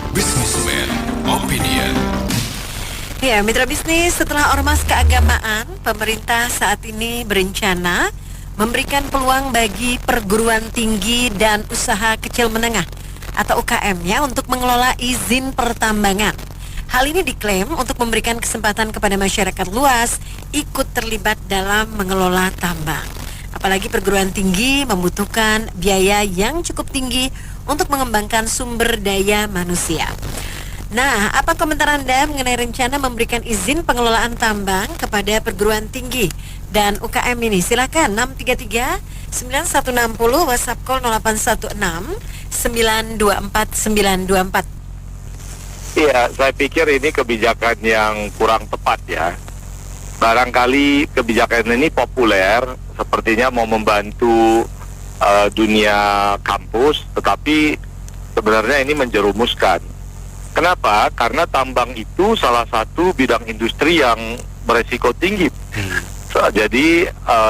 Businessman Opinion. Ya, mitra bisnis, setelah ormas keagamaan, pemerintah saat ini berencana memberikan peluang bagi perguruan tinggi dan usaha kecil menengah atau UKM ya untuk mengelola izin pertambangan. Hal ini diklaim untuk memberikan kesempatan kepada masyarakat luas ikut terlibat dalam mengelola tambang. Apalagi perguruan tinggi membutuhkan biaya yang cukup tinggi untuk mengembangkan sumber daya manusia. Nah, apa komentar Anda mengenai rencana memberikan izin pengelolaan tambang kepada perguruan tinggi dan UKM ini? Silakan 633 9160 WhatsApp call 0816 924 924. Iya, saya pikir ini kebijakan yang kurang tepat ya. Barangkali kebijakan ini populer, sepertinya mau membantu dunia kampus, tetapi sebenarnya ini menjerumuskan. Kenapa? Karena tambang itu salah satu bidang industri yang beresiko tinggi. Jadi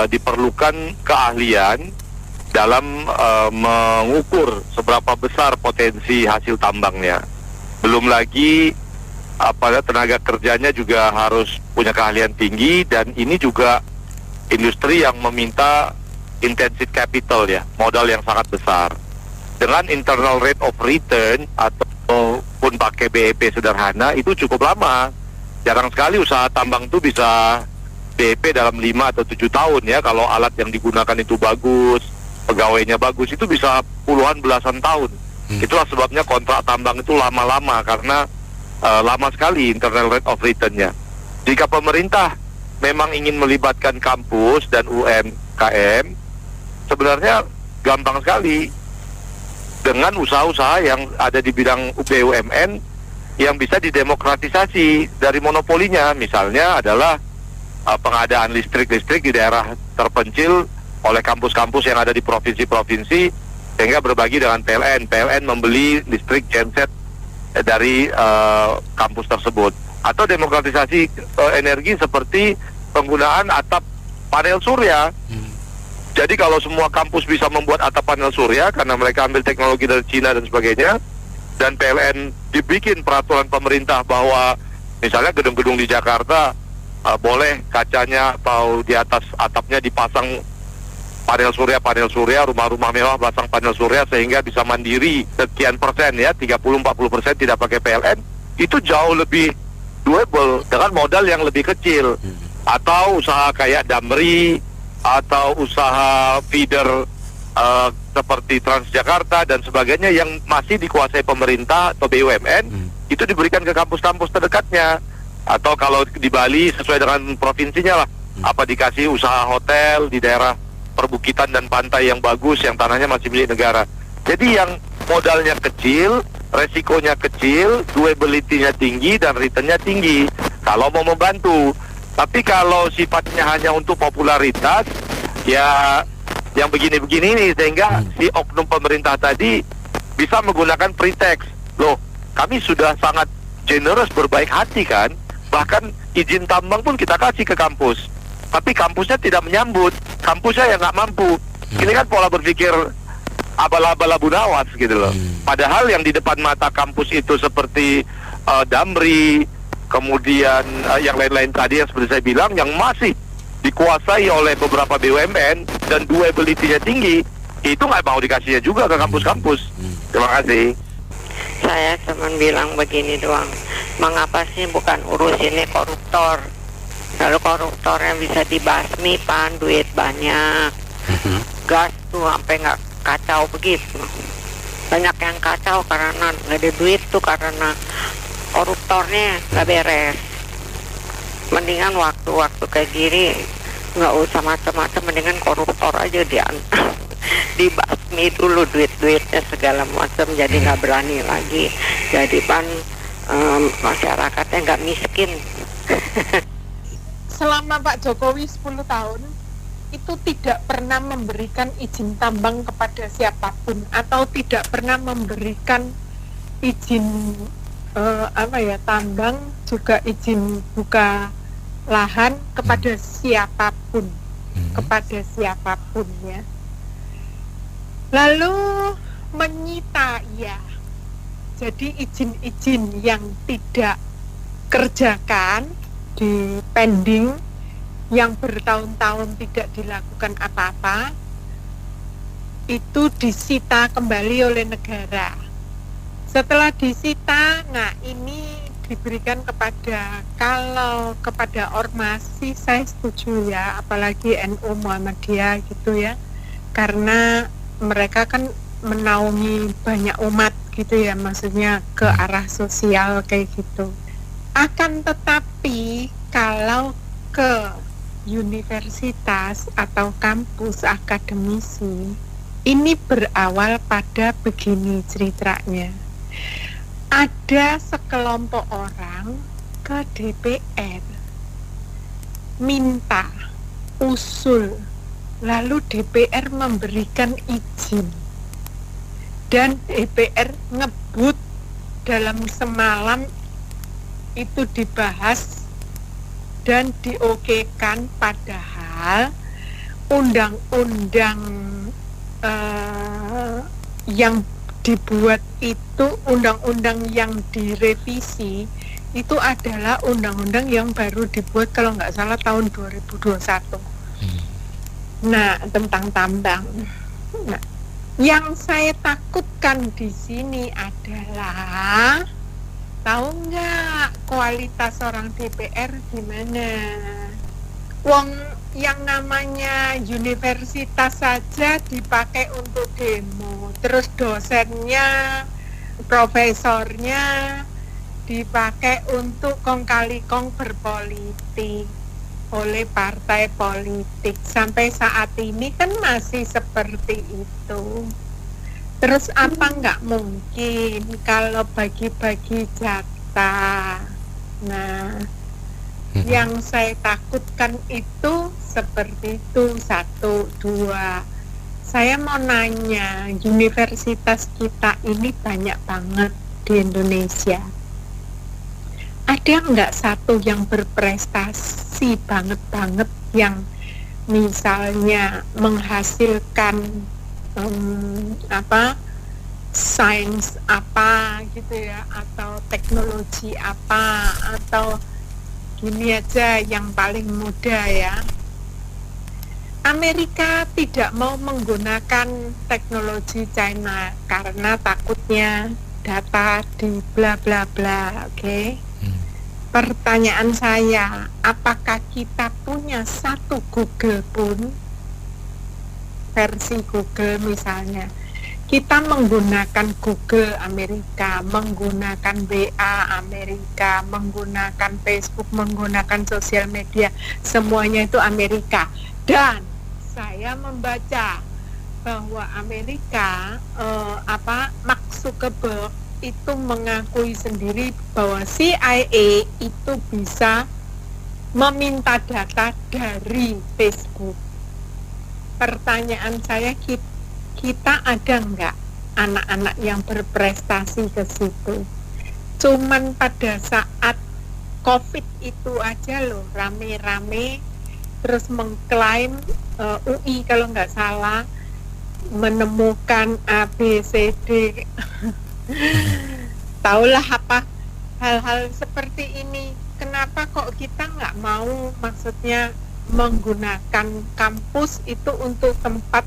diperlukan keahlian dalam mengukur seberapa besar potensi hasil tambangnya. Belum lagi tenaga kerjanya juga harus punya keahlian tinggi, dan ini juga industri yang meminta intensive capital ya, modal yang sangat besar. Dengan internal rate of return ataupun pakai BEP sederhana itu cukup lama. Jarang sekali usaha tambang itu bisa BEP dalam 5 atau 7 tahun ya. Kalau alat yang digunakan itu bagus, pegawainya bagus, itu bisa puluhan belasan tahun. Itulah sebabnya kontrak tambang itu lama-lama, karena lama sekali internal rate of return-nya. Jika pemerintah memang ingin melibatkan kampus dan UMKM, sebenarnya gampang sekali dengan usaha-usaha yang ada di bidang BUMN yang bisa didemokratisasi dari monopolinya. Misalnya adalah pengadaan listrik di daerah terpencil oleh kampus-kampus yang ada di provinsi-provinsi, sehingga berbagi dengan PLN. PLN membeli listrik genset dari kampus tersebut. Atau demokratisasi energi seperti penggunaan atap panel surya. Jadi kalau semua kampus bisa membuat atap panel surya karena mereka ambil teknologi dari Cina dan sebagainya, dan PLN dibikin peraturan pemerintah bahwa misalnya gedung-gedung di Jakarta boleh kacanya atau di atas atapnya dipasang panel surya, rumah-rumah mewah pasang panel surya sehingga bisa mandiri sekian persen ya, 30-40% tidak pakai PLN, itu jauh lebih doable dengan modal yang lebih kecil. Atau usaha kayak Damri, atau usaha feeder seperti Transjakarta dan sebagainya yang masih dikuasai pemerintah atau BUMN, itu diberikan ke kampus-kampus terdekatnya. Atau kalau di Bali sesuai dengan provinsinya lah, apa dikasih usaha hotel di daerah perbukitan dan pantai yang bagus, yang tanahnya masih milik negara. Jadi yang modalnya kecil, resikonya kecil, doability-nya tinggi, dan return-nya tinggi kalau mau membantu. Tapi kalau sifatnya hanya untuk popularitas, ya yang begini-begini nih, sehingga si oknum pemerintah tadi bisa menggunakan pretext. Loh, kami sudah sangat generous, berbaik hati kan, bahkan izin tambang pun kita kasih ke kampus, tapi kampusnya tidak menyambut, kampusnya yang nggak mampu. Ini kan pola berpikir abal-abal Abu Nawas gitu loh. Padahal yang di depan mata kampus itu seperti Damri, kemudian yang lain-lain tadi yang seperti saya bilang, yang masih dikuasai oleh beberapa BUMN dan doability-nya tinggi, itu nggak mau dikasihnya juga ke kampus-kampus. Terima kasih. Saya cuma bilang begini doang, mengapa sih bukan urus ini koruptor? Lalu koruptornya bisa dibasmi, pan, duit banyak, gas tuh sampai nggak kacau begitu. Banyak yang kacau karena nggak ada duit tuh, karena koruptornya nggak beres. Mendingan waktu-waktu kayak gini nggak usah macam-macam, mendingan koruptor aja dia dibasmi dulu duit-duitnya segala macam, jadi nggak berani lagi. Jadi pan masyarakatnya nggak miskin. Selama Pak Jokowi 10 tahun itu tidak pernah memberikan izin tambang kepada siapapun, atau tidak pernah memberikan izin tambang, juga izin buka lahan kepada siapapun, ya. Lalu menyita, ya, Jadi izin-izin yang tidak kerjakan di pending, yang bertahun-tahun tidak dilakukan apa-apa, itu disita kembali oleh negara. Setelah disita, nah ini diberikan kalau kepada ormas sih saya setuju ya, apalagi NU Muhammadiyah gitu ya, karena mereka kan menaungi banyak umat gitu ya, maksudnya ke arah sosial kayak gitu. Akan tetapi kalau ke universitas atau kampus akademisi, ini berawal pada begini ceritanya. Ada sekelompok orang ke DPR minta usul, lalu DPR memberikan izin. Dan DPR ngebut dalam semalam itu dibahas dan diokekan, padahal undang-undang yang dibuat itu, undang-undang yang direvisi itu adalah undang-undang yang baru dibuat kalau nggak salah tahun 2021. Nah, tentang tambang. Nah, yang saya takutkan di sini adalah, tahu nggak kualitas orang DPR gimana? Wong yang namanya universitas saja dipakai untuk demo, terus dosennya, profesornya dipakai untuk kong kali kong berpolitik oleh partai politik. Sampai saat ini kan masih seperti itu. Terus apa nggak mungkin kalau bagi-bagi jatah? Nah, yang saya takutkan itu seperti itu. 1, 2. Saya mau nanya, universitas kita ini banyak banget di Indonesia. Ada nggak satu yang berprestasi banget yang misalnya menghasilkan sains apa gitu ya, atau teknologi apa, atau gini aja yang paling mudah ya, Amerika tidak mau menggunakan teknologi China karena takutnya data di bla bla bla. Oke. Pertanyaan saya, apakah kita punya satu Google pun, versi Google misalnya, kita menggunakan Google Amerika, menggunakan WA Amerika, menggunakan Facebook, menggunakan sosial media, semuanya itu Amerika. Dan saya membaca bahwa Amerika, Mark Zuckerberg itu mengakui sendiri bahwa CIA itu bisa meminta data dari Facebook. Pertanyaan saya, kita ada nggak anak-anak yang berprestasi ke situ? Cuman pada saat COVID itu aja loh, rame-rame terus mengklaim UI kalau nggak salah menemukan ABCD. Taulah apa hal-hal seperti ini. Kenapa kok kita nggak mau, maksudnya menggunakan kampus itu untuk tempat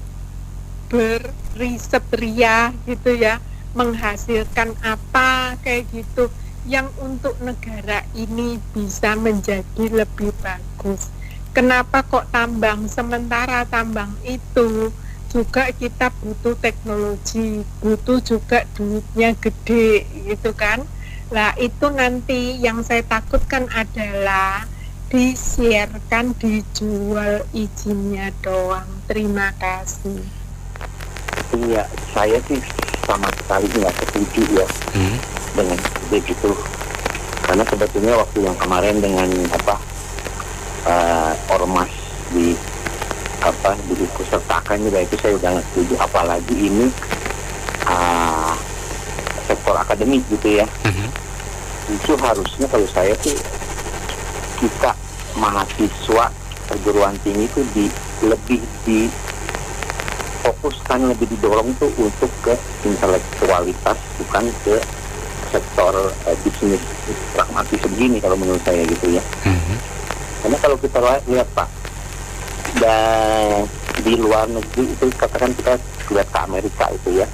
beriset ria gitu ya, menghasilkan apa kayak gitu yang untuk negara ini bisa menjadi lebih bagus. Kenapa kok tambang, sementara tambang itu juga kita butuh teknologi, butuh juga duitnya gede gitu kan. Lah itu nanti yang saya takutkan adalah disiarkan, dijual izinnya doang. Terima kasih. Iya, saya sih sama sekali nggak setuju ya dengan begitu. Karena sebetulnya waktu yang kemarin dengan ormas di diikutsertakan juga itu saya udah nggak setuju, apalagi ini sektor akademik gitu ya. Itu harusnya kalau saya sih kita mahasiswa perguruan tinggi itu lebih difokuskan, lebih didorong tuh untuk ke intelektualitas, bukan ke sektor bisnis pragmatis begini kalau menurut saya gitu ya. Karena kalau kita lihat Pak, dan di luar negeri itu katakan kita lihat ke Amerika itu ya,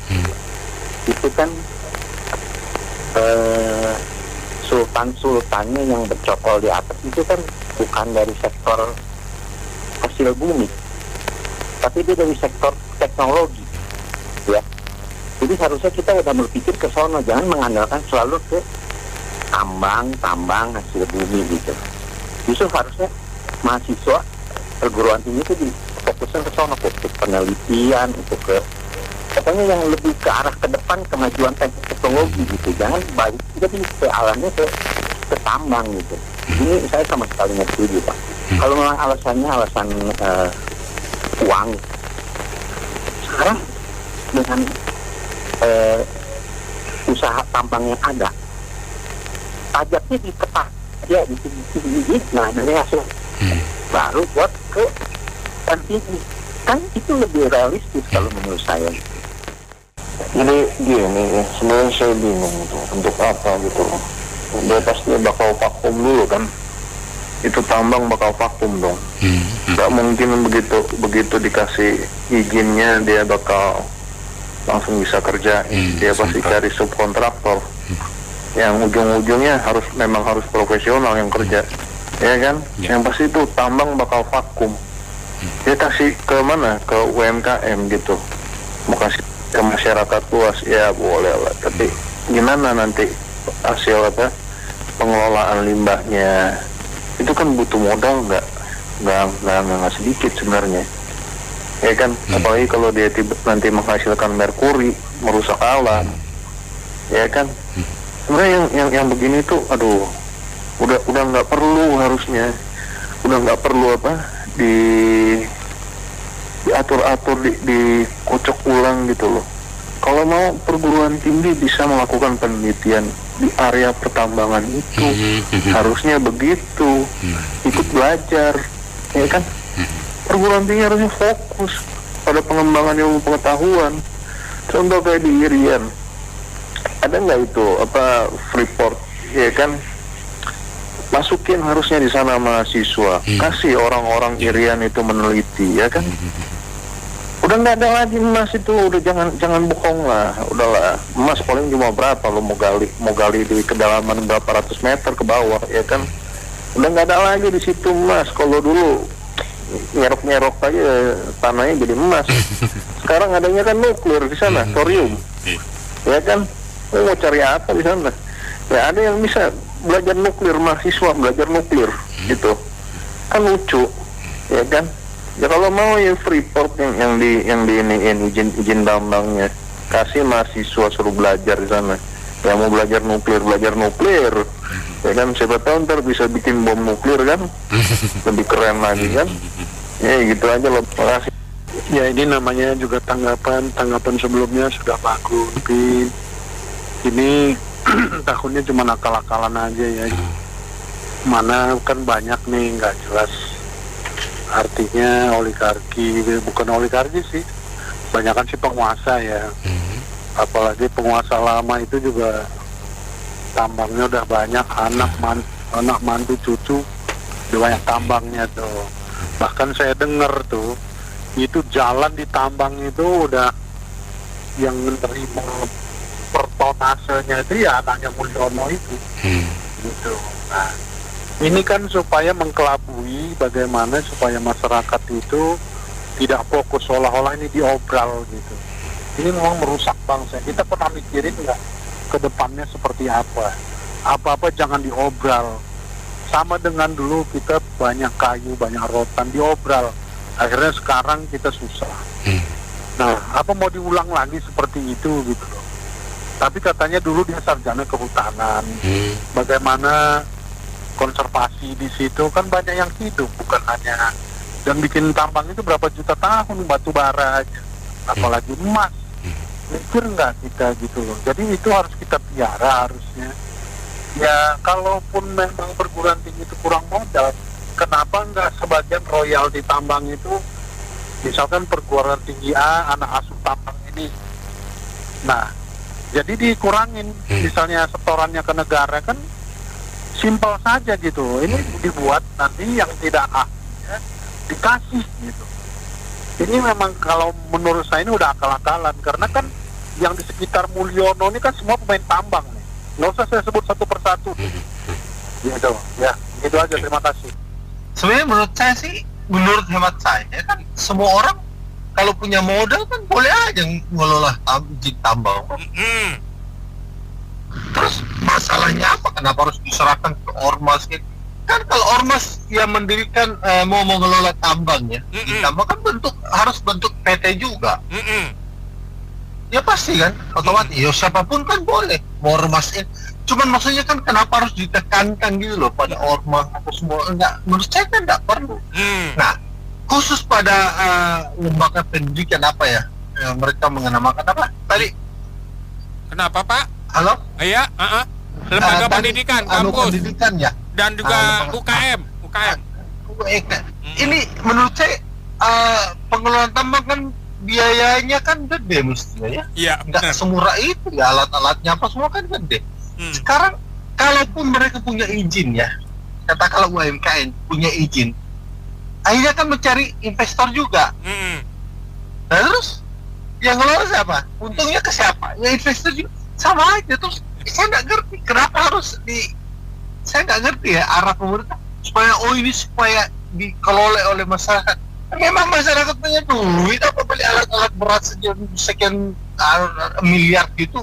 itu kan sultan-sultannya yang bercokol di atas itu kan bukan dari sektor hasil bumi, tapi dia dari sektor teknologi ya. Jadi harusnya kita udah berpikir ke sono, jangan mengandalkan selalu ke tambang hasil bumi gitu. Justru harusnya mahasiswa perguruan tinggi itu difokuskan ke sono, untuk penelitian, untuk ke pokoknya yang lebih ke arah ke depan kemajuan teknologi gitu. Jangan balik kita ke alamnya ke tambang gitu. Ini saya sama sekali nggak setuju Pak. Kalau memang alasannya alasan uang, sekarang dengan usaha tambang yang ada, pajaknya diketat ya di nah dari hasil baru buat ke tinggi, kan itu lebih realistis kalau menurut saya. Jadi gini, sebenarnya saya bingung gitu, untuk apa gitu. Dia pasti bakal vakum dulu kan, itu tambang bakal vakum dong. Gak mungkin begitu dikasih izinnya dia bakal langsung bisa kerja. Dia pasti cari subkontraktor yang ujung-ujungnya memang harus profesional yang kerja, ya kan? Yang pasti itu tambang bakal vakum. Dia kasih ke mana? Ke UMKM gitu, mau kasih ke masyarakat luas ya boleh lah, tapi gimana nanti hasil pengelolaan limbahnya itu kan butuh modal nggak sedikit sebenarnya, ya kan? Apalagi kalau dia nanti menghasilkan merkuri, merusak alam, ya kan? Sebenarnya yang begini tuh aduh udah nggak perlu, harusnya udah nggak perlu diatur-atur, dikocok ulang gitu loh. Kalau mau perguruan tinggi bisa melakukan penelitian di area pertambangan itu, harusnya begitu, ikut belajar, ya kan? Perguruan tinggi harusnya fokus pada pengembangan ilmu pengetahuan. Contoh kayak di Irian, ada nggak itu Freeport, ya kan? Masukin harusnya di sana mahasiswa, kasih orang-orang Irian itu meneliti, ya kan? Udah nggak ada lagi emas itu, udah jangan bohong lah, udahlah. Emas paling cuma berapa lo mau gali di kedalaman berapa ratus meter ke bawah, ya kan? Udah nggak ada lagi di situ emas. Kalau dulu nyerok aja tanahnya jadi emas. Sekarang adanya kan nuklir di sana, thorium, ya kan? Lo mau cari apa di sana? Ya ada yang bisa belajar nuklir, mahasiswa belajar nuklir gitu, kan lucu, ya kan? Ya kalau mau ya Freeport yang di iniin izin tambangnya, kasih mahasiswa suruh belajar di sana. Ya mau belajar nuklir, ya kan? Siapa tahu ntar bisa bikin bom nuklir kan, lebih keren lagi kan? Ya gitu aja loh. Makasih. Ya ini namanya juga tanggapan sebelumnya sudah bagus, Pin. Ini tahunnya cuma akal-akalan aja ya. Mana kan banyak nih nggak jelas. Artinya oligarki, bukan oligarki sih, banyakan sih penguasa ya. Apalagi penguasa lama itu juga tambangnya udah banyak, anak mantu cucu udah banyak tambangnya tuh. Bahkan saya dengar tuh itu jalan di tambang itu udah yang menerima pertonasenya itu ya anaknya Mulyono itu, gitu. Nah, ini kan supaya mengkelabui bagaimana supaya masyarakat itu tidak fokus seolah-olah ini diobral gitu. Ini memang merusak bangsa. Kita pernah mikirin nggak ke depannya seperti apa? Apa-apa jangan diobral. Sama dengan dulu kita banyak kayu, banyak rotan diobral. Akhirnya sekarang kita susah. Nah, apa mau diulang lagi seperti itu gitu loh. Tapi katanya dulu dia sarjana kehutanan. Bagaimana konservasi di situ kan banyak yang hidup, bukan hanya, dan bikin tambang itu berapa juta tahun, batu bara aja, apalagi emas. Mikir nggak kita gitu loh. Jadi itu harus kita piara harusnya. Ya kalaupun memang perguruan tinggi itu kurang modal, kenapa nggak sebagian royalti tambang itu, misalkan perguruan tinggi A anak asuh tambang ini, nah Jadi dikurangin, misalnya setorannya ke negara kan simpel saja gitu. Ini dibuat nanti yang tidak ahlinya dikasih gitu. Ini memang kalau menurut saya ini udah akal-akalan, karena kan yang di sekitar Mulyono ini kan semua pemain tambang nih. Nggak usah saya sebut satu persatu. Gitu, ya, gitu aja. Terima kasih. Sebenarnya menurut saya sih, menurut hemat saya kan semua orang kalau punya modal kan boleh aja ngelola tambang. Terus masalahnya apa? Kenapa harus diserahkan ke ormas? Kan kalau ormas yang mendirikan mau mengelola tambang ya, tambang kan harus bentuk PT juga. Ya pasti kan, otomatis. Ya siapapun kan boleh mau ormasnya. Cuman maksudnya kan kenapa harus ditekankan gitu loh pada ormas atau semua? Enggak, menurut saya kan enggak perlu. Nah, khusus pada lembaga pendidikan apa ya? Mereka mengenamakan apa? Tadi. Kenapa Pak? Halo? Iya, lembaga pendidikan, kampus. Pendidikan ya. Dan juga UKM. Ini menurut saya pengelolaan tambang kan biayanya kan gede mestinya ya. Iya, nggak semurah itu ya, alat-alatnya apa semua kan gede. Sekarang kalaupun mereka punya izin ya, katakanlah UMKM punya izin, akhirnya kan mencari investor juga. Nah terus yang ngelola siapa? Untungnya ke siapa? Ya investor juga sama aja. Terus saya nggak ngerti kenapa harus saya nggak ngerti ya arah pemerintah supaya dikelola oleh masyarakat. Memang masyarakat punya duit apa beli alat-alat berat sekian miliar gitu.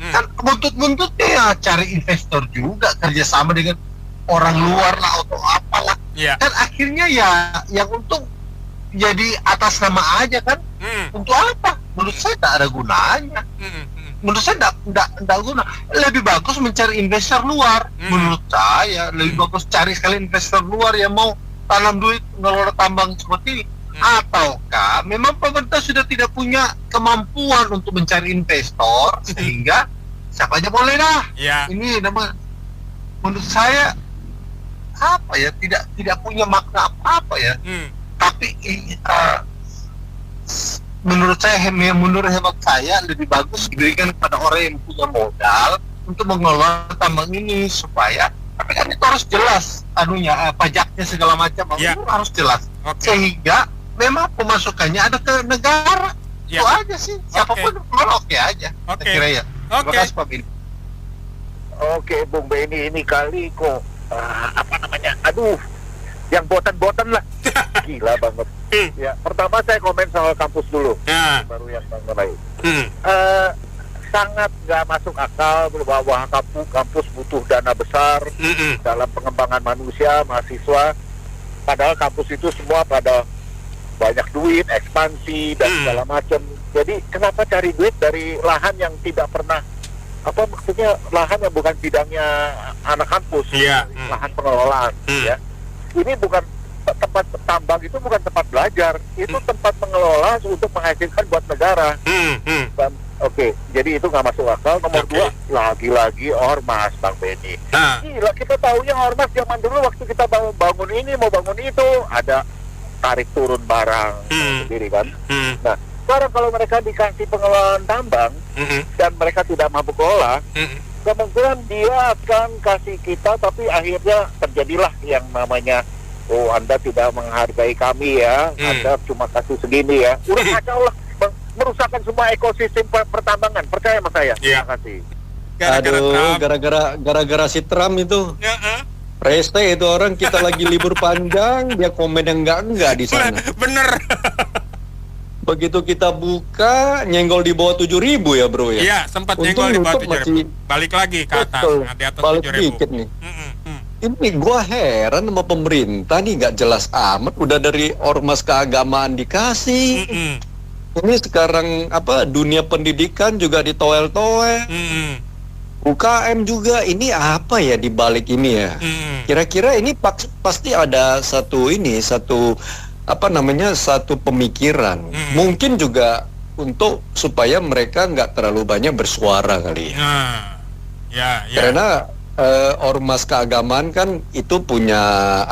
Kan buntut-buntutnya ya cari investor juga, kerjasama dengan orang luar lah atau apalah. Kan akhirnya ya yang untung jadi atas nama aja kan. Untuk apa? Menurut saya tidak ada gunanya. Menurut saya tidak guna. Lebih bagus mencari investor luar. Menurut saya lebih bagus cari sekali investor luar yang mau tanam duit ngelola tambang seperti ini. Ataukah memang pemerintah sudah tidak punya kemampuan untuk mencari investor sehingga siapa aja boleh dah. Ini nama menurut saya apa ya, tidak punya makna apa ya. Tapi menurut hemat saya lebih bagus diberikan kepada orang yang punya modal untuk mengelola tambang ini, supaya tapi kan itu harus jelas pajaknya segala macam itu harus jelas. Sehingga memang pemasukannya ada ke negara. Itu aja sih. Siapapun oke aja. Saya kira ya. Terima kasih Pak Bin. Oke, Bung Benny, ini kali kok aduh, yang botan-botan lah. Gila banget. Ya, pertama saya komen soal kampus dulu. Baru yang mengenai. Sangat nggak masuk akal bahwa kampus butuh dana besar dalam pengembangan manusia, mahasiswa. Padahal kampus itu semua pada banyak duit, ekspansi dan segala macam. Jadi kenapa cari duit dari lahan yang tidak pernah, maksudnya lahan yang bukan bidangnya anak kampus, lahan pengelolaan. Ya, ini bukan tempat tambang, itu bukan tempat belajar, itu tempat mengelola untuk menghasilkan buat negara. Oke, jadi itu nggak masuk akal. Nomor dua, lagi-lagi ormas, Bang Benny. Gila, kita tahunya ormas zaman dulu waktu kita mau bangun ini, mau bangun itu, ada tarik turun barang sendiri kan. Nah, sekarang kalau mereka dikasih pengelolaan tambang dan mereka tidak mampu kelola, kemungkinan dia akan kasih kita, tapi akhirnya terjadilah yang namanya, oh Anda tidak menghargai kami ya, Anda cuma kasih segini ya. Udah kacau lah, merusakkan semua ekosistem pertambangan. Percaya sama saya. Terima kasih. Aduh, gara-gara si Trump itu. Reste itu orang, kita lagi libur panjang, dia komen yang enggak di sana. Bener. Begitu kita buka, nyenggol di bawah 7.000 ya bro ya. Iya, sempat nyenggol di bawah 7.000. Balik lagi ke atas, di atas 7.000. Balik dikit nih. Ini gua heran sama pemerintah nih, nggak jelas amat. Udah dari ormas keagamaan dikasih. Ini sekarang dunia pendidikan juga ditoel-toel. UKM juga, ini apa ya di balik ini ya? Kira-kira ini pasti ada satu pemikiran. Mungkin juga untuk supaya mereka nggak terlalu banyak bersuara kali ya. Karena ormas keagamaan kan itu punya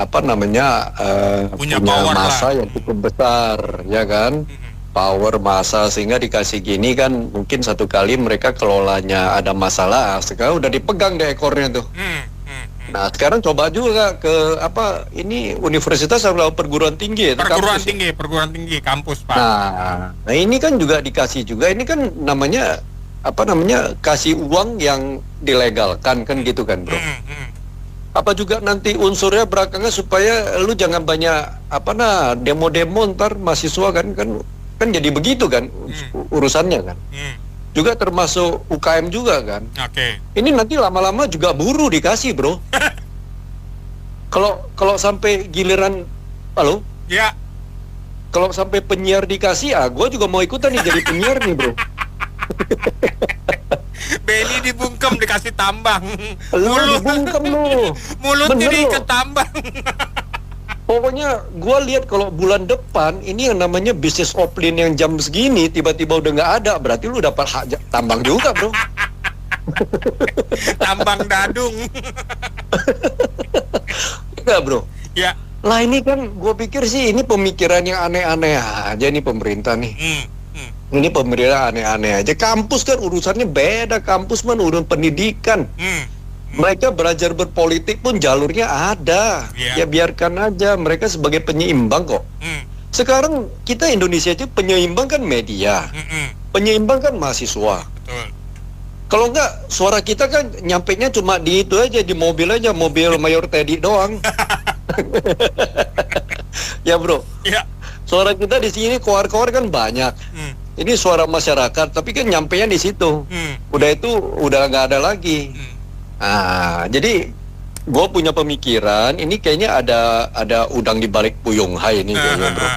punya massa yang cukup besar, ya kan? power massa, sehingga dikasih gini kan mungkin satu kali mereka kelolanya ada masalah, sekarang udah dipegang deh ekornya tuh. Nah sekarang coba juga ke ini universitas atau perguruan tinggi ya? Perguruan tinggi kampus, Pak. Nah ini kan juga dikasih juga, ini kan namanya kasih uang yang dilegalkan kan gitu kan, bro. Apa juga nanti unsurnya belakangnya supaya lu jangan banyak demo-demo ntar mahasiswa kan jadi begitu kan urusannya kan. Juga termasuk UKM juga kan. Oke. Ini nanti lama-lama juga buruh dikasih, bro. Kalau sampai giliran, halo? Ya. Kalau sampai penyiar dikasih, gue juga mau ikutan nih jadi penyiar nih, bro. Beni dibungkem dikasih tambang. Dibungkem lu. Mulutnya diikat tambang. Pokoknya gue lihat kalau bulan depan ini yang namanya bisnis offline yang jam segini tiba-tiba udah nggak ada, berarti lu dapat hak tambang juga, bro. Tambang dadung. Enggak, bro. Ya. Lah ini kan gue pikir sih ini pemikiran yang aneh-aneh aja nih pemerintah nih. Ini pemerintah aneh-aneh aja. Kampus kan urusannya beda. Kampus mah urusan pendidikan. Mereka belajar berpolitik pun jalurnya ada. Ya biarkan aja, mereka sebagai penyeimbang kok. Sekarang kita Indonesia itu penyeimbang kan media, penyeimbang kan mahasiswa. Betul. Kalau enggak, suara kita kan nyampenya cuma di itu aja, di mobil aja, mobil Mayor Teddy doang. Ya bro, suara kita di sini koar-koar kan banyak. Ini suara masyarakat, tapi kan nyampenya di situ. Udah itu udah nggak ada lagi. Nah, jadi gue punya pemikiran ini kayaknya ada udang di balik puyung hai ini kayaknya, bro.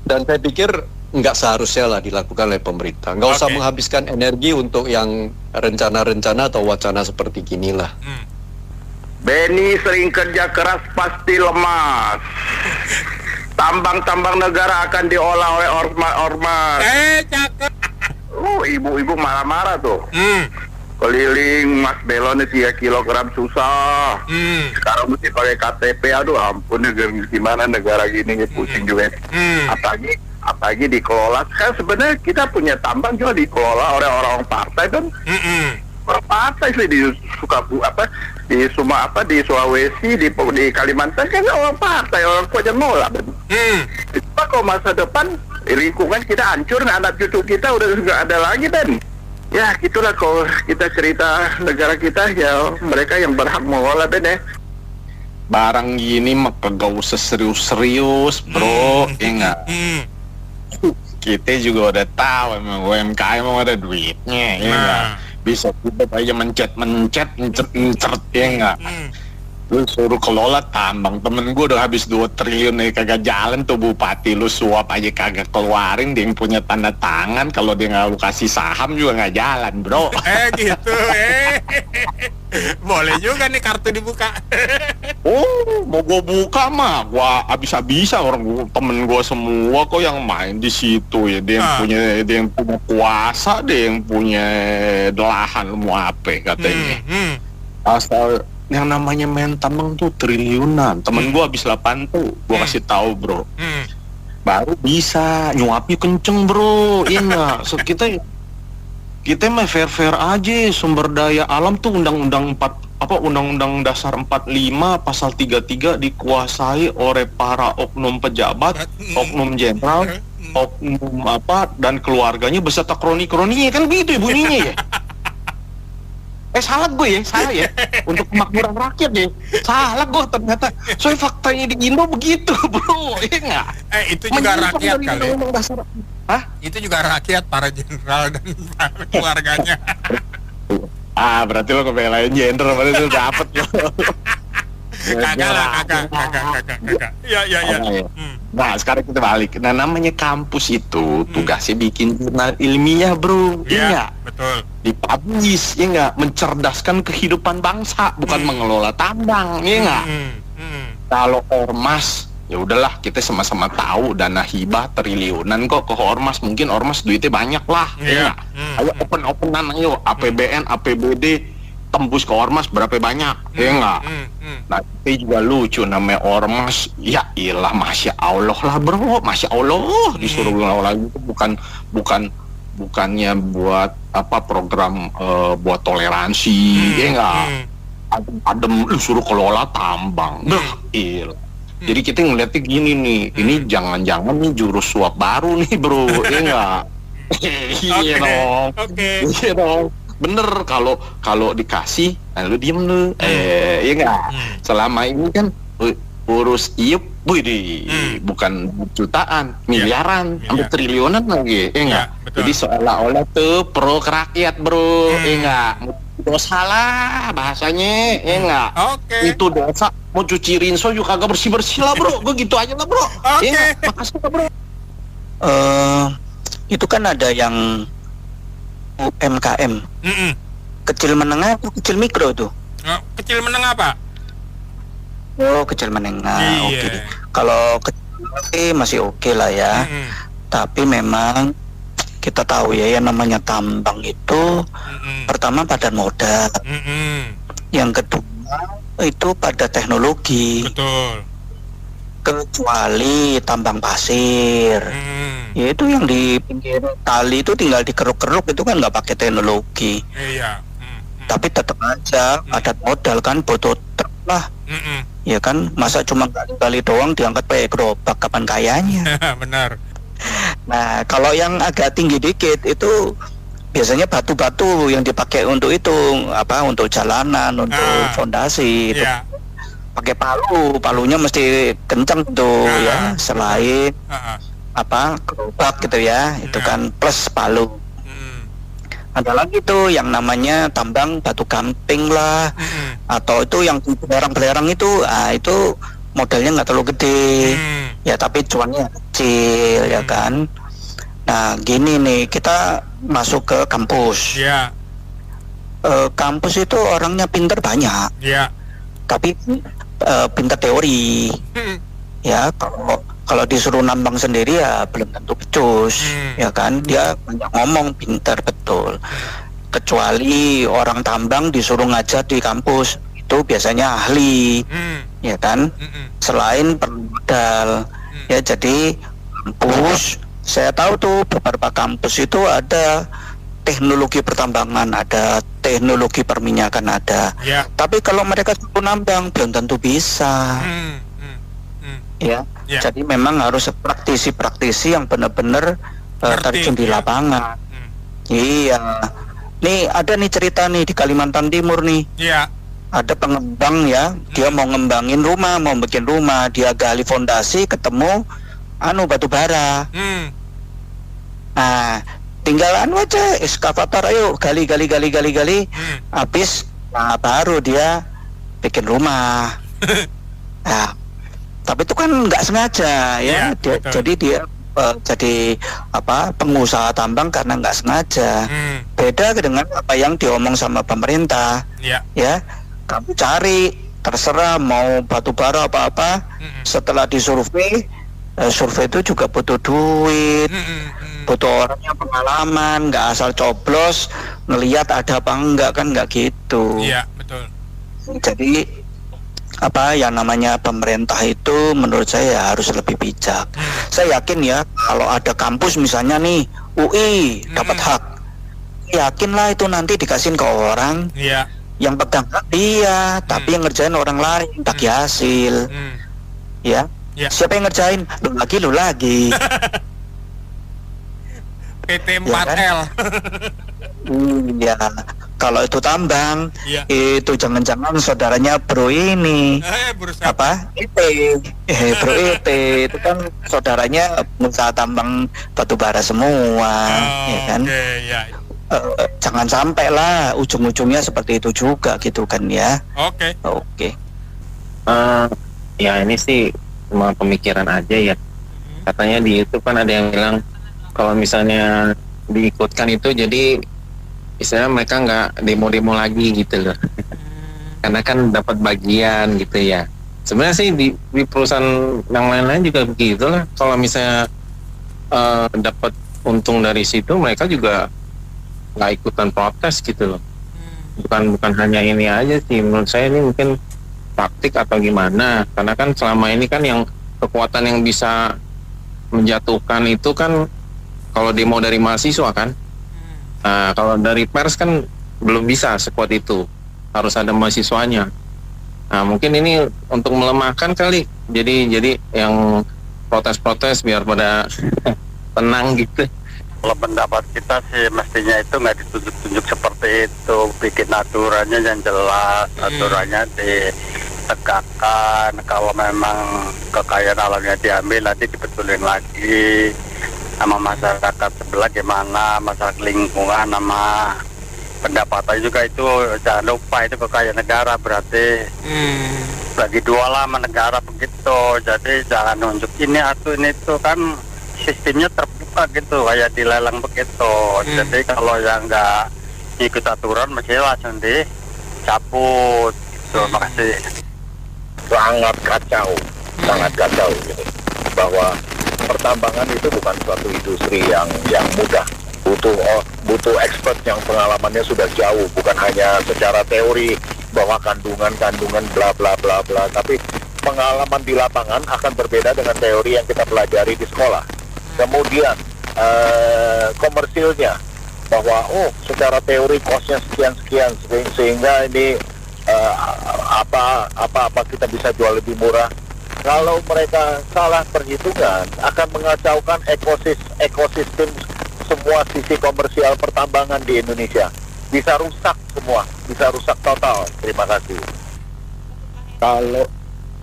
Dan saya pikir nggak seharusnya lah dilakukan oleh pemerintah. Nggak usah menghabiskan energi untuk yang rencana-rencana atau wacana seperti gini lah. Beni sering kerja keras pasti lemas. Tambang-tambang negara akan diolah oleh ormas. Cakep. Ibu-ibu marah-marah tuh. Keliling Mas Belon 3 kilogram susah. Sekarang mesti pakai KTP. Aduh ampun, gimana negara gini, pusing juga. Apalagi dikelola. Kan sebenarnya kita punya tambang juga dikelola oleh orang partai kan. Orang partai sih di di Sulawesi, di Kalimantan kan orang partai, orang aja nolak. Cuma kalau masa depan lingkungan kita hancur, anak cucu kita udah nggak ada lagi dan. Ya gitulah kalau kita cerita negara kita, ya mereka yang berhak mengolah Ben ya. Barang gini mah kagak usah serius-serius, bro. Ya enggak? Kita juga udah tahu emang UMKM emang ada duitnya, ya enggak? Bisa kita aja mencet, ya enggak? Lu suruh kelola tambang, temen gue udah habis 2 triliun nih kagak jalan tuh bupati, lu suap aja kagak keluarin, dia yang punya tanda tangan, kalau dia nggak lu kasih saham juga nggak jalan, bro. Gitu. Boleh juga nih kartu dibuka. Mau gue buka mah, gua habis-habisan orang temen gue semua kok yang main di situ ya, dia yang punya kuasa, dia yang punya lahan mau apa katanya. Asal yang namanya main tambang tuh triliunan. Temen gue habis 8 tuh, gue kasih tahu bro. Baru bisa nyuapnya kenceng bro. Iya, so, kita mah fair aja. Sumber daya alam tuh Undang-Undang Dasar 45 pasal 33 dikuasai oleh para oknum pejabat, oknum jenderal, oknum dan keluarganya beserta kroni-kroninya, kan gitu ya bunyinya ya. Salah ya untuk kemakmuran rakyat ya, salah gue ternyata. Soalnya faktanya di Indo begitu bro, iya nggak? Itu juga rakyat kali. Itu juga rakyat, para jenderal dan para keluarganya. Berarti lo kebelain jenderal, berarti lo dapet lo. Kagak. Iya. Nah sekarang kita balik. Nah namanya kampus itu tugasnya bikin jurnal ilmiah bro. Iya betul. Dipublish, ya nggak, mencerdaskan kehidupan bangsa, bukan mengelola tambang, ya nggak. Kalau ormas, ya udahlah kita sama-sama tahu dana hibah triliunan kok ke ormas, mungkin ormas duitnya banyak lah, ya nggak. Ayo open-openan, ayo APBN, APBD tembus ke ormas berapa banyak, ya nggak. Nah, itu juga lucu namanya ormas. Ya iyalah, masya Allah lah bro, masya Allah disuruh lagi itu bukannya buat apa program buat toleransi, ya enggak. Adem lu suruh kelola tambang. Iya. Jadi kita ngeliatnya gini nih, ini jangan-jangan nih jurus suap baru nih bro, ya enggak? Iya dong. Iya dong. Bener, kalau dikasih, lu diem lu, ya enggak. Selama ini kan urus iup, bukan jutaan, miliaran, sampai triliunan lagi, ya enggak. Jadi seolah-olah tuh pro ke rakyat bro, ya enggak. Dosa lah bahasanya, ya enggak. Itu dosa, mau cuci rinso juga kagak bersih-bersih lah bro, gue gitu aja lah bro. Ya, makasih lah bro. Itu kan ada yang UMKM, kecil menengah atau kecil mikro tuh? Kecil menengah Pak? Oh kecil menengah, oke. Kalau kecil masih oke lah ya. Tapi memang kita tahu ya, yang namanya tambang itu pertama pada modal, yang kedua itu pada teknologi. Betul. Kecuali tambang pasir, yaitu yang di pinggir tali itu tinggal dikeruk-keruk, itu kan nggak pakai teknologi. Tapi tetap aja ada modal kan, butuh truk lah. Ya kan, masa cuma kali doang diangkat pakai gerobak, kapan kayanya? Benar. Nah kalau yang agak tinggi dikit itu biasanya batu-batu yang dipakai untuk itu, apa, untuk jalanan, untuk fondasi. Pakai palunya mesti kenceng tuh ya, selain apa gerobak gitu ya, itu kan plus palu. Ada lagi tuh yang namanya tambang batu gamping lah, atau itu yang belerang-belerang itu, itu modalnya nggak terlalu gede, ya tapi cuannya kecil, ya kan. Nah gini nih, kita masuk ke kampus. Kampus itu orangnya pinter banyak, tapi pinter teori. Ya kalau disuruh nambang sendiri ya belum tentu becus, ya kan. Dia banyak ngomong, pinter betul. Kecuali orang tambang disuruh ngajar di kampus, itu biasanya ahli, ya kan. Selain permodal, ya jadi kampus, saya tahu tuh beberapa kampus itu ada teknologi pertambangan, ada teknologi perminyakan, ada. Tapi kalau mereka suruh nambang belum tentu bisa. Jadi memang harus praktisi-praktisi yang benar-benar terjun di lapangan. Iya. Nih ada nih cerita nih di Kalimantan Timur nih. Ada pengembang ya, dia mau ngembangin rumah, mau bikin rumah, dia gali fondasi, ketemu batu bara. Nah, tinggal aja eskavator, ayo gali, habis baru dia bikin rumah. Nah, tapi itu kan nggak sengaja ya, jadi dia jadi apa, pengusaha tambang karena nggak sengaja. Beda dengan apa yang diomong sama pemerintah. Ya, kamu cari, terserah mau batu bara apa-apa. Setelah disurvei, survei itu juga butuh duit, butuh orang yang pengalaman, nggak asal coblos ngelihat ada apa enggak, kan nggak gitu. Betul. Jadi apa yang namanya pemerintah itu menurut saya harus lebih bijak. Saya yakin ya, kalau ada kampus misalnya nih UI dapat hak, yakinlah itu nanti dikasihin ke orang yang pegang hak dia, tapi yang ngerjain orang lain, bagi hasil. Ya. Siapa yang ngerjain? Lu lagi. PT 4L. Ya, kalau itu tambang, itu jangan-jangan saudaranya bro ini, apa? Bro itu kan saudaranya pengusaha tambang batubara semua, ya kan? Jangan sampai lah ujung-ujungnya seperti itu juga gitu kan ya. Ya ini sih cuma pemikiran aja ya. Katanya di YouTube kan ada yang bilang kalau misalnya diikutkan itu jadi istilahnya mereka nggak demo-demo lagi gitu loh. Karena kan dapat bagian gitu ya. Sebenarnya sih di perusahaan yang lain-lain juga begitu lah. Kalau misalnya dapat untung dari situ, mereka juga nggak ikutan protes gitu loh. Bukan hanya ini aja sih, menurut saya ini mungkin taktik atau gimana? Karena kan selama ini kan yang kekuatan yang bisa menjatuhkan itu kan kalau demo dari mahasiswa kan. Nah, kalau dari pers kan belum bisa sekuat itu, harus ada mahasiswanya. Nah, mungkin ini untuk melemahkan kali. Jadi yang protes-protes biar pada tenang gitu. Kalau pendapat kita sih mestinya itu nggak ditunjuk-tunjuk seperti itu, bikin aturannya yang jelas, aturannya ditegakkan. Kalau memang kekayaan alamnya diambil, nanti dibetulin lagi sama masyarakat sebelah gimana, masyarakat lingkungan sama pendapatan juga itu jangan lupa itu kekayaan negara berarti bagi dua lah sama negara begitu. Jadi jangan nunjuk ini atau ini itu kan sistemnya terbuka gitu kayak dilelang begitu. Jadi kalau yang nggak ikut aturan mesti langsung dicabut gitu. Makasih. Sangat kacau gitu. Bahwa pertambangan itu bukan suatu industri yang mudah. Butuh expert yang pengalamannya sudah jauh, bukan hanya secara teori bahwa kandungan bla bla bla bla, tapi pengalaman di lapangan akan berbeda dengan teori yang kita pelajari di sekolah. Kemudian komersilnya bahwa secara teori costnya sekian sehingga ini apa kita bisa jual lebih murah. Kalau mereka salah perhitungan akan mengacaukan ekosistem semua sisi komersial pertambangan di Indonesia. Bisa rusak semua, bisa rusak total. Terima kasih. Kalau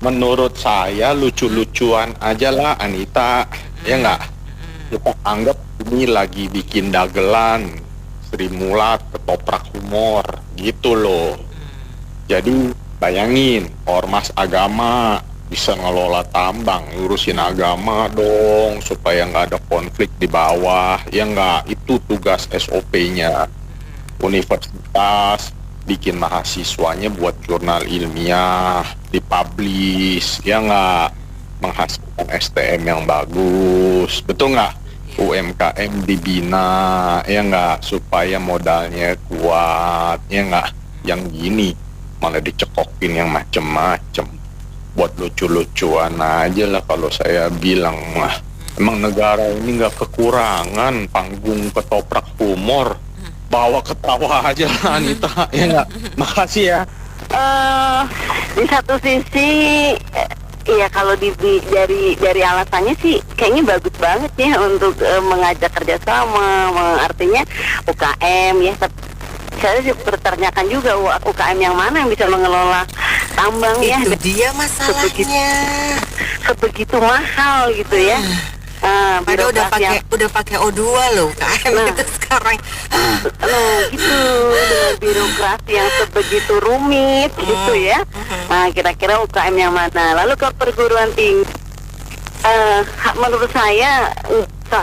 menurut saya lucu-lucuan aja lah Anita, ya nggak? Kita anggap ini lagi bikin dagelan Sri Mulat ketoprak humor gitu loh. Jadi bayangin ormas agama bisa ngelola tambang, ngurusin agama dong supaya nggak ada konflik di bawah, ya nggak? Itu tugas SOP-nya. Universitas bikin mahasiswanya buat jurnal ilmiah, dipublish, ya nggak? Menghasilkan STM yang bagus, betul nggak? UMKM dibina, ya nggak? Supaya modalnya kuat, ya nggak? Yang gini malah dicekokin yang macem-macem. Buat lucu-lucuan aja lah kalau saya bilang mah. Emang negara ini nggak kekurangan panggung ketoprak humor. Bawa ketawa aja lah Anita, ya nggak? Makasih ya. Di satu sisi iya, kalau dari alasannya sih kayaknya bagus banget ya untuk mengajak kerjasama, artinya UKM ya. Saya bertanyakan juga UKM yang mana yang bisa mengelola tambang ya. Itu dia masalahnya. Sebegitu mahal gitu ya. Padahal udah pakai O2 loh UKM itu sekarang. Gitu dengan birokrasi yang sebegitu rumit gitu ya. Nah, kira-kira UKM yang mana? Lalu ke perguruan tinggi, menurut saya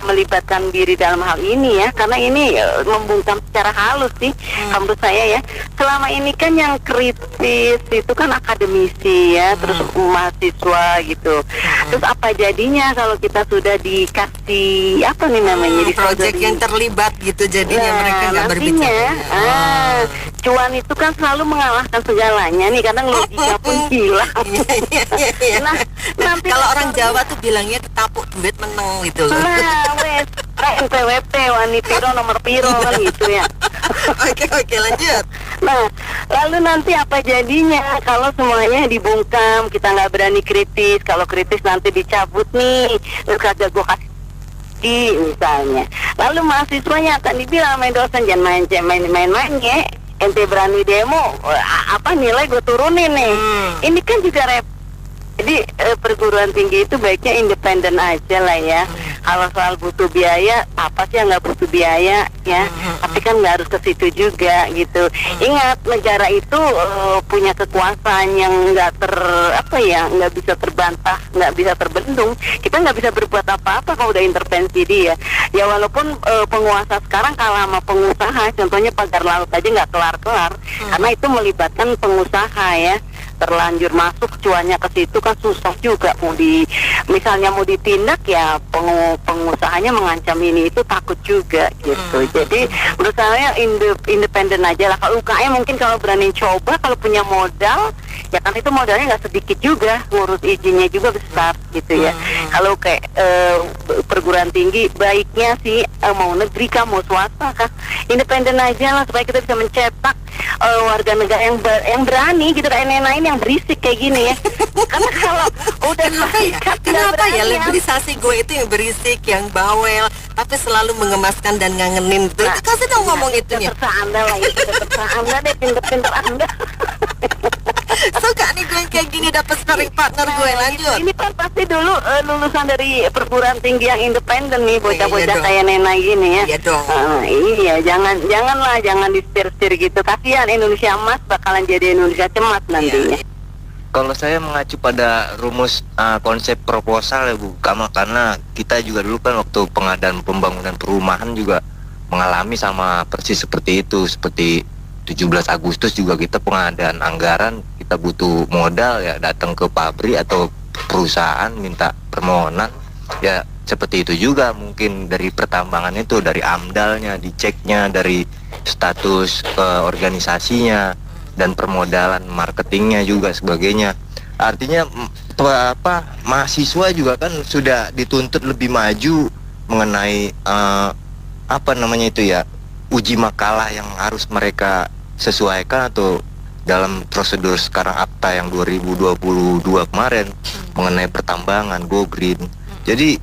melibatkan diri dalam hal ini ya, karena ini membungkam secara halus sih menurut saya ya. Selama ini kan yang kritis itu kan akademisi ya, terus mahasiswa gitu. Terus apa jadinya kalau kita sudah dikasih apa nih namanya di proyek yang terlibat gitu, jadinya mereka nggak berbicara. Cuan itu kan selalu mengalahkan segalanya nih, kadang logika pun hilang. Nah, nanti kalau orang Jawa tuh bilangnya ketapuk duit meneng gitu loh. Wes, NPWP, wani piro nomor piro kan gitu ya. Oke, lanjut. Nah, lalu nanti apa jadinya kalau semuanya dibungkam, kita nggak berani kritis. Kalau kritis nanti dicabut nih, terus kagak gue kasih misalnya. Lalu mahasiswanya akan dibilang main dosen jangan main-main ya. Ente berani demo, apa nilai gue turunin nih. Ini kan juga jadi perguruan tinggi itu baiknya independen aja lah ya. Kalau soal butuh biaya, apa sih yang nggak butuh biaya ya? Tapi kan nggak harus ke situ juga gitu. Ingat, negara itu punya kekuasaan yang nggak nggak bisa terbantah, nggak bisa terbendung. Kita nggak bisa berbuat apa-apa kalau udah intervensi dia. Ya walaupun penguasa sekarang kalah sama pengusaha, contohnya pagar laut aja nggak kelar-kelar, karena itu melibatkan pengusaha ya. Terlanjur masuk cuannya ke situ kan susah juga, misalnya mau ditindak ya pengusahanya mengancam ini itu takut juga gitu. Jadi menurut saya independen aja lah. Kalau UKM mungkin kalau berani coba, kalau punya modal Ya kan itu modalnya nggak sedikit juga, ngurus izinnya juga besar gitu ya. Kalau kayak perguruan tinggi, baiknya sih mau negeri kah, mau swasta kah, independen aja lah supaya kita bisa mencetak warga negara yang berani gitu, kayak nenek yang berisik kayak gini ya. Karena kalau udah Kenapa ya liberalisasi gue itu yang berisik, yang bawel, tapi selalu mengemaskan dan ngangenin tuh. Kasih dong ngomong itunya. Terserah Anda lah, itu terserah Anda deh, pinter-pinter Anda. Suka nih gue kayak gini, dapet sparring partner gue. Lanjut. Ini kan pasti dulu lulusan dari perguruan tinggi yang independen nih, bocah-bocah kayak Nena gini ya. Iya dong. Iya, jangan disetir-setir gitu. Kasihan Indonesia emas bakalan jadi Indonesia cemas nantinya. Kalau saya mengacu pada rumus konsep proposal ya Bu Kamal, karena kita juga dulu kan waktu pengadaan pembangunan perumahan juga mengalami sama persis seperti itu. Seperti 17 Agustus juga kita pengadaan anggaran, kita butuh modal ya, datang ke pabrik atau perusahaan minta permohonan ya, seperti itu juga. Mungkin dari pertambangan itu, dari AMDALnya diceknya, dari status organisasinya dan permodalan marketingnya juga sebagainya. Artinya mahasiswa juga kan sudah dituntut lebih maju mengenai uji makalah yang harus mereka sesuaikan, atau dalam prosedur sekarang akta yang 2022 kemarin mengenai pertambangan go green. Jadi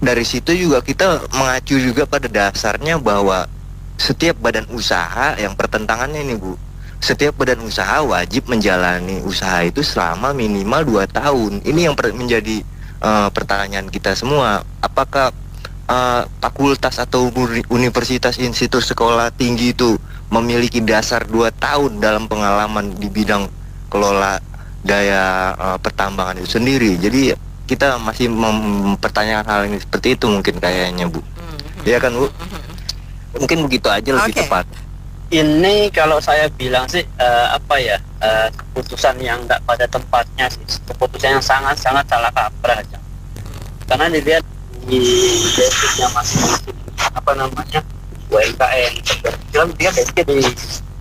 dari situ juga kita mengacu juga pada dasarnya bahwa setiap badan usaha yang pertentangannya ini Bu, setiap badan usaha wajib menjalani usaha itu selama minimal 2 tahun. Ini yang menjadi pertanyaan kita semua. Apakah fakultas atau universitas, institut sekolah tinggi itu memiliki dasar 2 tahun dalam pengalaman di bidang kelola daya pertambangan itu sendiri? Jadi kita masih mempertanyakan hal ini seperti itu mungkin kayaknya Bu. Ya kan Bu? Mungkin begitu aja lebih tepat. Ini kalau saya bilang sih keputusan yang nggak pada tempatnya sih, keputusan yang sangat-sangat salah kaprah aja. Karena dilihat di basicnya masing-masing UMKM, dia basicnya di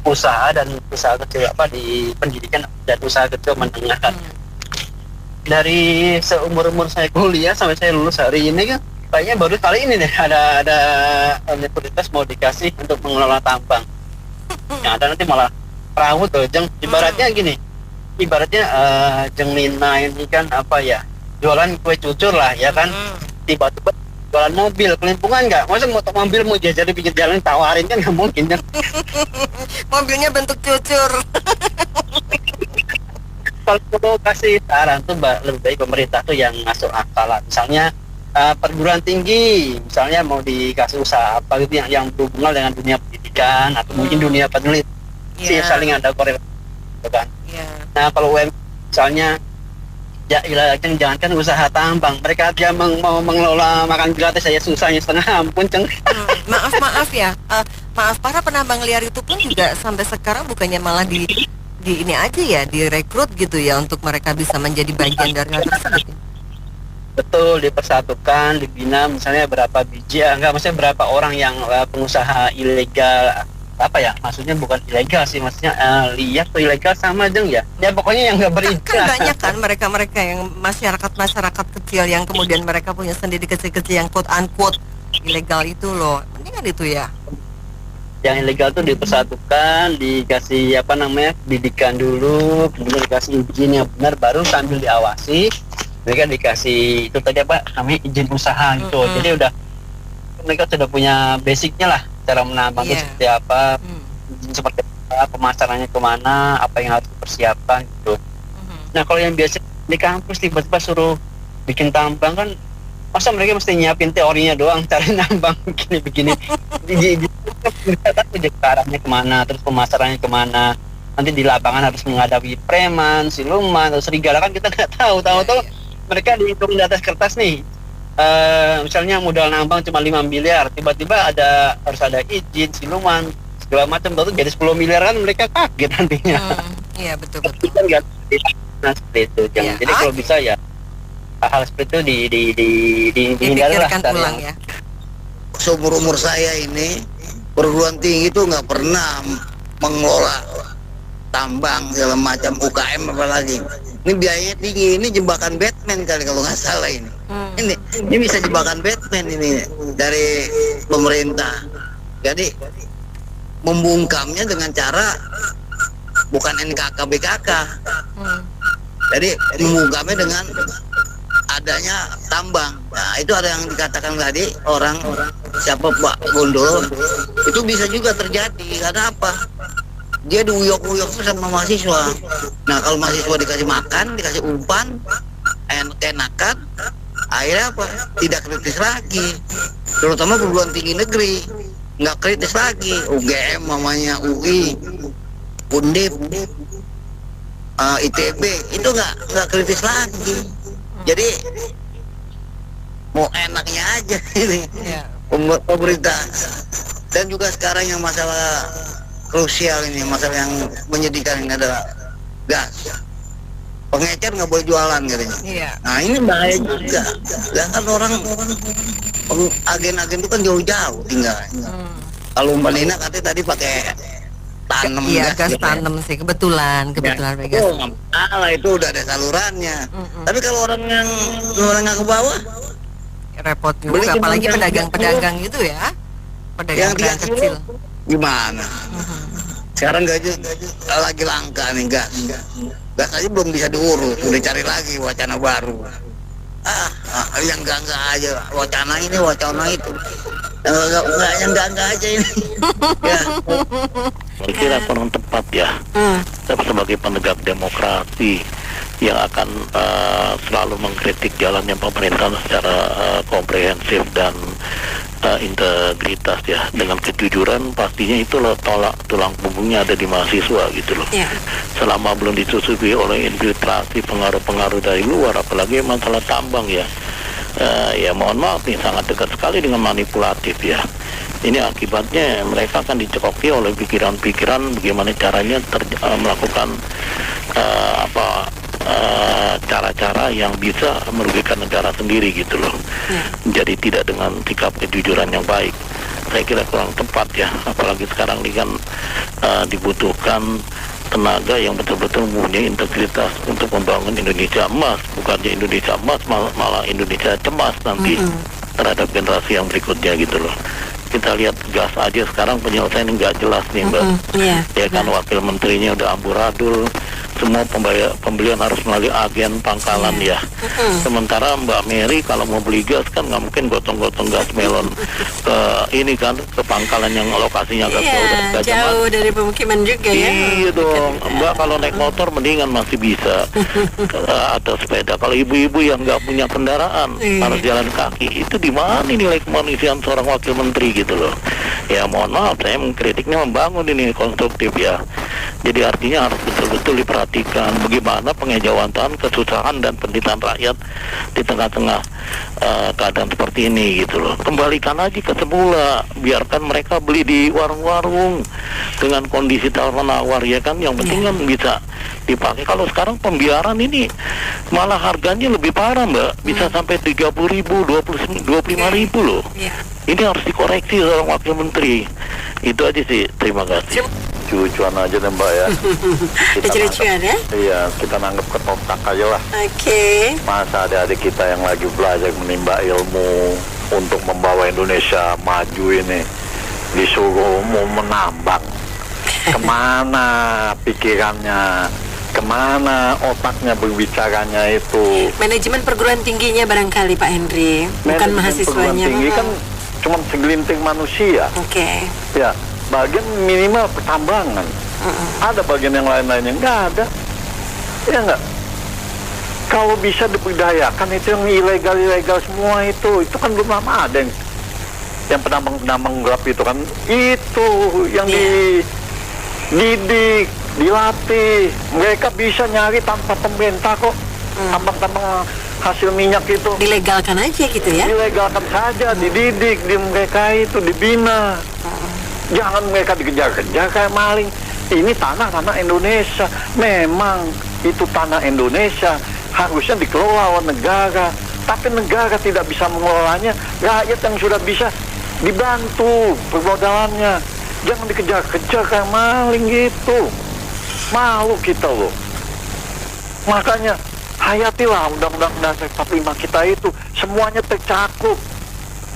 usaha dan usaha kecil di pendidikan dan usaha kecil menengah kan. Dari seumur-umur saya kuliah sampai saya lulus hari ini kan, kayaknya baru kali ini deh ada universitas mau dikasih untuk mengelola tambang. Yang ada nanti malah perahu tuh, ibaratnya gini, Jeng Lina ini kan jualan kue cucur lah ya kan, tiba-tiba jualan mobil, kelimpungan nggak? Masa mobil mau jajan di pinggir jalan tawarin kan nggak mungkin kan? Mobilnya bentuk cucur. Kalau kasih saran tuh lebih baik pemerintah tuh yang masuk akal lah. Misalnya perguruan tinggi, misalnya mau dikasih usaha apa gitu yang berhubungan dengan dunia pendidikan atau mungkin dunia penelitian, sih saling ada korelasi, kan? Nah kalau misalnya ya jangankan usaha tambang, mereka aja mau mengelola makan gratis saya susahnya setengah ampun maaf ya, maaf, para penambang liar itu pun juga sampai sekarang bukannya malah di ini aja ya, direkrut gitu ya untuk mereka bisa menjadi bagian dari hal tersebut. Betul, dipersatukan, dibina misalnya berapa biji, maksudnya berapa orang yang pengusaha ilegal, maksudnya bukan ilegal sih, maksudnya liar atau ilegal sama ya pokoknya yang nggak berizin. Kan banyak kan mereka yang masyarakat kecil yang kemudian mereka punya sendiri kecil-kecil yang quote unquote ilegal itu loh, mendingan itu ya. Yang ilegal tuh dipersatukan, dikasih pendidikan dulu, kemudian dikasih izin yang benar, baru sambil diawasi mereka dikasih itu tadi namanya izin usaha gitu. Jadi udah mereka sudah punya basicnya lah, cara menambang itu seperti apa, seperti apa, pemasarannya kemana, apa yang harus dipersiapkan gitu. Nah kalau yang biasa di kampus tiba-tiba suruh bikin tambang kan, masa mereka mesti nyiapin teorinya doang, cari nambang begini-begini. Mereka tahu arahnya kemana, terus pemasarannya kemana. Nanti di lapangan harus menghadapi preman, siluman, atau serigala kan kita nggak tahu. Tahu-tahu mereka dihitung di atas kertas nih. Misalnya modal nambang cuma 5 miliar, tiba-tiba harus ada izin, siluman, segala macam, baru jadi 10 miliar kan mereka kaget nantinya. Iya betul. Nah seperti itu. Jadi kalau bisa ya hal seperti itu dihindari lah. Ulang ya. Seumur-umur saya ini perguruan tinggi itu nggak pernah mengelola tambang segala macam, UKM apalagi. Ini biayanya tinggi, ini jebakan Batman kali kalau nggak salah ini. Ini bisa jebakan Batman ini dari pemerintah. Jadi membungkamnya dengan cara bukan NKK BKK. Jadi membungkamnya dengan adanya tambang. Nah, itu ada yang dikatakan tadi orang siapa Pak Gundul, itu bisa juga terjadi. Karena apa? Dia diuyok-uyok sama mahasiswa. Nah, kalau mahasiswa dikasih makan, dikasih umpan, enakan, akhirnya apa? Tidak kritis lagi. Terutama perguruan tinggi negeri, nggak kritis lagi. UGM mamanya, UI, Undip, ITB, itu nggak kritis lagi. Jadi mau enaknya aja ini pemerintah. Dan juga sekarang yang masalah krusial ini, masalah yang menyedihkan ini adalah gas. Pengecer nggak boleh jualan katanya. Nah ini bahaya juga. Sedangkan orang agen-agen itu kan jauh-jauh tinggalnya. Kalau umpamanya katanya tadi pakai tanam gas tanam sih, kebetulan gas. Alah itu udah ada salurannya. Tapi kalau orang yang ke bawah repot juga, apalagi pedagang-pedagang gitu ya, pedagang-pedagang kecil. Gimana? Sekarang gaji lagi langka nih gas aja belum bisa diurus, udah cari lagi wacana baru. Yang enggak aja wacana ini wacana itu, yang enggak aja ini. Ya. Saya kira kurang tepat ya. Sebagai penegak demokrasi yang akan selalu mengkritik jalannya pemerintahan secara komprehensif dan integritas ya, dengan kejujuran, pastinya itu loh tulang punggungnya ada di mahasiswa gitu loh. Selama belum disusupi oleh infiltrasi pengaruh-pengaruh dari luar, apalagi masalah tambang ya, ya mohon maaf nih, sangat dekat sekali dengan manipulatif ya. Ini akibatnya mereka akan dicekoki oleh pikiran-pikiran bagaimana caranya melakukan cara-cara yang bisa merugikan negara sendiri gitu loh. Jadi tidak dengan sikap kejujuran yang baik. Saya kira kurang tepat ya, apalagi sekarang ini kan dibutuhkan tenaga yang betul-betul mempunyai integritas untuk membangun Indonesia emas, bukannya Indonesia emas malah Indonesia cemas nanti terhadap generasi yang berikutnya gitu loh. Kita lihat gas aja sekarang penyelesaian nggak jelas nih Mbak. Ya kan wakil menterinya udah amburadul, semua pembelian harus melalui agen pangkalan ya. Sementara Mbak Mary kalau mau beli gas kan nggak mungkin gotong-gotong gas melon ke ini kan, ke pangkalan yang lokasinya agak jauh dari pemukiman juga ya. Iya dong Mbak, kalau naik motor mendingan masih bisa atau sepeda. Kalau ibu-ibu yang nggak punya kendaraan harus jalan kaki, itu di mana nilai kemanusiaan seorang wakil menteri gitu loh. Ya mohon maaf, saya mengkritiknya membangun ini konstruktif ya. Jadi artinya harus betul-betul diperhatikan bagaimana pengejauhantan, kesusahan dan penderitaan rakyat di tengah-tengah keadaan seperti ini gitu loh. Kembalikan aja ke semula, biarkan mereka beli di warung-warung dengan kondisi tawar-menawar ya kan. Yang penting kan bisa dipakai. Kalau sekarang pembiaran ini malah harganya lebih parah Mbak, bisa sampai 30.000, 25.000 loh. Ini harus dikoreksi seorang wakil menteri. Itu aja sih, terima kasih. Lucuan aja deh Mbak ya. Lucu-lucuan ya? Iya, kita nanggep ketontak aja lah. Masa adik-adik kita yang lagi belajar menimba ilmu untuk membawa Indonesia maju ini disuruh mau menambang. Kemana pikirannya? Kemana otaknya berbicaranya itu? Manajemen perguruan tingginya barangkali Pak Henry, bukan mahasiswanya. Perguruan tinggi kan cuma segelintir manusia. Ya, bagian minimal pertambangan. Ada bagian yang lain-lainnya nggak ada. Ya nggak. Kalau bisa diberdayakan itu yang ilegal semua itu kan belum lama ada yang penambang gelap itu kan, itu yang dididik, dilatih. Mereka bisa nyari tanpa pemerintah kok. Tambang-tambang hasil minyak itu dilegalkan aja gitu ya. Dilegalkan saja, dididik di mereka itu, dibina. Jangan mereka dikejar-kejar kayak maling. Ini tanah Indonesia. Memang itu tanah Indonesia, harusnya dikelola oleh negara. Tapi negara tidak bisa mengelolanya. Rakyat yang sudah bisa dibantu permodalannya. Jangan dikejar-kejar kayak maling gitu. Malu kita loh. Makanya hayatilah Undang-Undang Dasar 45 kita itu, semuanya tercakup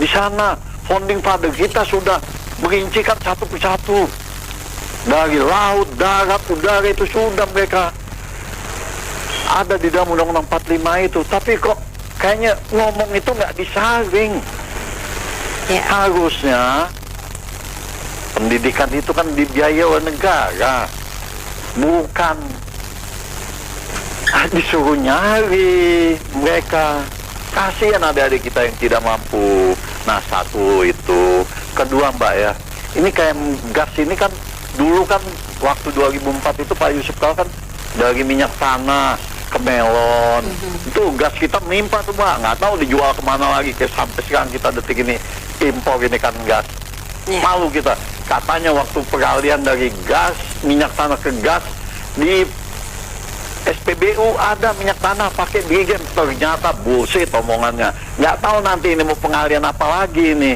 di sana. Founding father kita sudah merincikan satu persatu. Dari laut, darat, udara itu sudah mereka ada di dalam Undang-Undang 45 itu. Tapi kok kayaknya ngomong itu nggak disaring. Harusnya pendidikan itu kan dibiayai oleh negara, bukan disuruh nyari mereka. Kasihan adik-adik kita yang tidak mampu. Nah, satu itu. Kedua, Mbak ya, ini kayak gas ini kan dulu kan waktu 2004 itu Pak Yusuf Kala kan dari minyak tanah ke melon, itu gas kita menimpa tuh Mbak, nggak tahu dijual kemana lagi. Kayak sampai sekarang kita detik ini impor ini kan gas. Malu kita. Katanya waktu peralihan dari gas minyak tanah ke gas di SPBU ada minyak tanah pakai bigen, ternyata bullshit omongannya. Nggak tahu nanti ini mau pengalian apa lagi ini.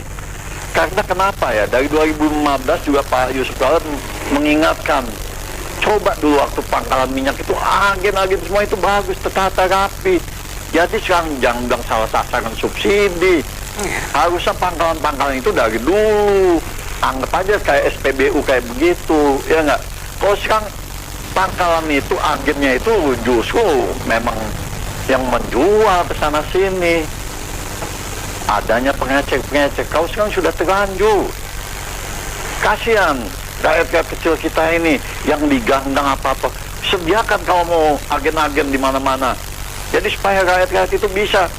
Karena kenapa ya, dari 2015 juga Pak Yusuf Kala mengingatkan, coba dulu waktu pangkalan minyak itu agen-agen semua itu bagus, tertata rapi. Jadi sekarang jangan salah sasaran subsidi. Harusnya pangkalan-pangkalan itu dari dulu, anggap aja kayak SPBU kayak begitu, ya nggak? Kalau sekarang pangkalan itu agennya itu justru memang yang menjual ke sana sini. Adanya pengecek-pengecek, kau sekarang sudah terlanjur. Kasihan rakyat kecil kita ini yang digandang apa-apa. Sediakan kalau mau agen-agen di mana-mana. Jadi supaya rakyat-rakyat itu bisa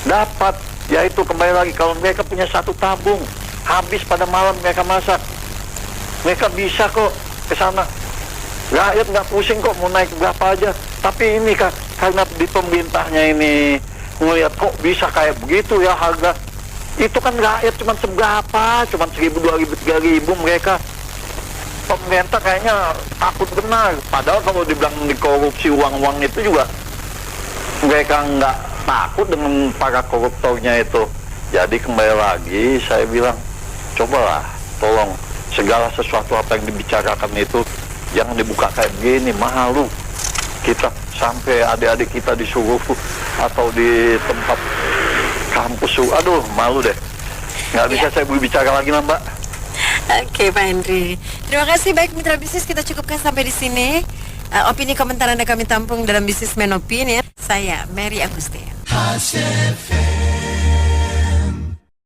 dapat, yaitu kembali lagi kalau mereka punya satu tabung, habis pada malam mereka masak. Mereka bisa kok ke sana. Rakyat nggak pusing kok mau naik berapa aja. Tapi ini karena di pemerintahnya ini ngelihat kok bisa kayak begitu ya harga. Itu kan rakyat cuma seberapa, cuma 1.000, 2.000, 3.000 mereka. Pemerintah kayaknya takut benar. Padahal kalau dibilang dikorupsi uang-uang itu juga mereka nggak takut dengan para koruptornya itu. Jadi kembali lagi saya bilang, cobalah tolong segala sesuatu apa yang dibicarakan itu jangan dibuka kayak begini, malu kita sampai adik-adik kita disuruh atau di tempat kampus, aduh malu deh, nggak bisa saya bicara lagi lah Mbak. Oke Pak Henry, terima kasih. Baik mitra bisnis, kita cukupkan sampai di sini. Opini komentar Anda kami tampung dalam Businessman Opinion. Saya Mary Agustin.